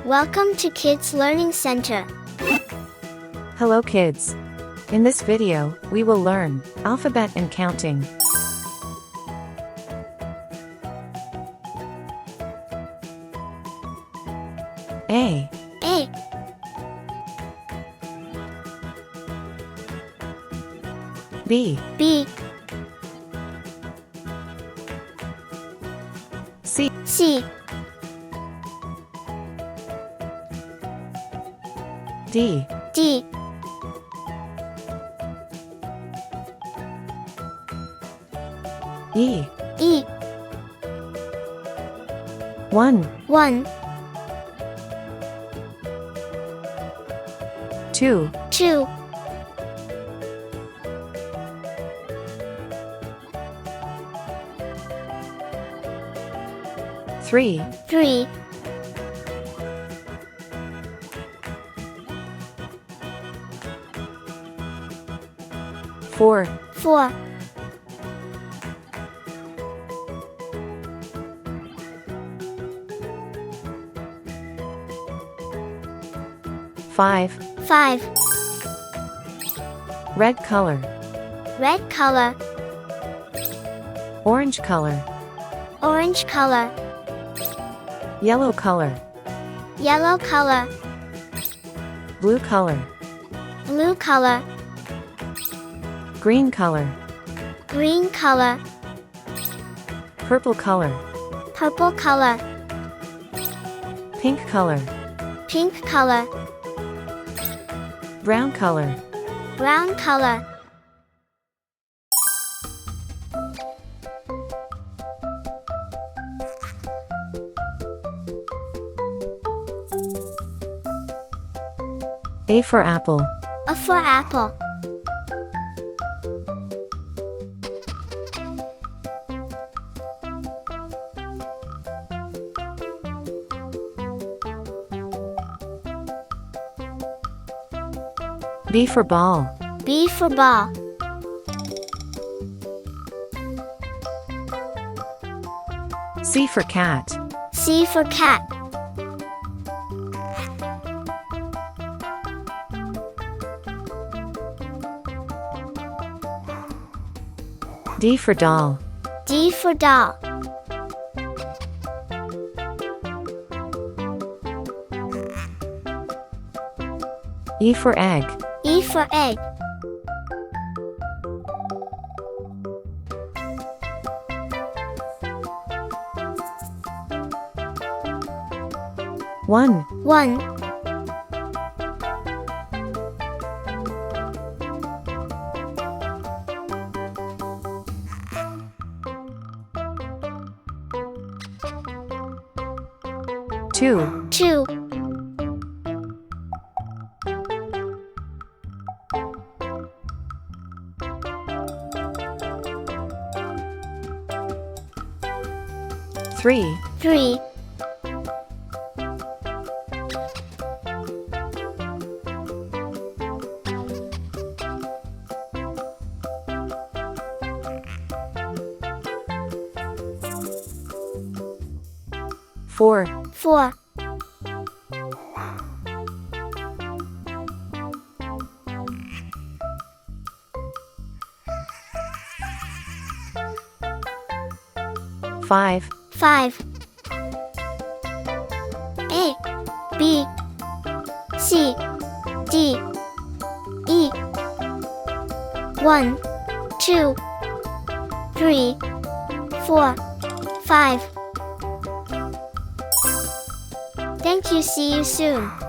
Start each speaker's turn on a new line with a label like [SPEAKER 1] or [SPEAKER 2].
[SPEAKER 1] Welcome to Kids Learning Center.
[SPEAKER 2] Hello kids. In this video, we will learn alphabet and counting. A,
[SPEAKER 1] A,
[SPEAKER 2] B,
[SPEAKER 1] B,
[SPEAKER 2] C,
[SPEAKER 1] C,
[SPEAKER 2] D,
[SPEAKER 1] D,
[SPEAKER 2] E,
[SPEAKER 1] E,
[SPEAKER 2] 1,
[SPEAKER 1] 1,
[SPEAKER 2] 2,
[SPEAKER 1] 2,
[SPEAKER 2] 3,
[SPEAKER 1] 3,
[SPEAKER 2] 4,
[SPEAKER 1] 4,
[SPEAKER 2] 5,
[SPEAKER 1] 5,
[SPEAKER 2] red color,
[SPEAKER 1] red color,
[SPEAKER 2] orange color,
[SPEAKER 1] orange color,
[SPEAKER 2] yellow color,
[SPEAKER 1] yellow color,
[SPEAKER 2] blue color,
[SPEAKER 1] blue color,
[SPEAKER 2] green color,
[SPEAKER 1] green color,
[SPEAKER 2] purple color,
[SPEAKER 1] purple color,
[SPEAKER 2] pink color,
[SPEAKER 1] pink color,
[SPEAKER 2] brown color.
[SPEAKER 1] brown color.
[SPEAKER 2] A for apple,
[SPEAKER 1] A for apple.
[SPEAKER 2] B for ball,
[SPEAKER 1] B for ball.
[SPEAKER 2] C for cat,
[SPEAKER 1] C for cat.
[SPEAKER 2] D for doll,
[SPEAKER 1] D for doll.
[SPEAKER 2] E for egg,
[SPEAKER 1] E for egg.
[SPEAKER 2] one,
[SPEAKER 1] 1,
[SPEAKER 2] 2,
[SPEAKER 1] 2,
[SPEAKER 2] 3,
[SPEAKER 1] 3,
[SPEAKER 2] 4,
[SPEAKER 1] 4,
[SPEAKER 2] 5,
[SPEAKER 1] 5. A, B, C, D, E. 1, 2, 3, 4, 5. Thank you. See you soon.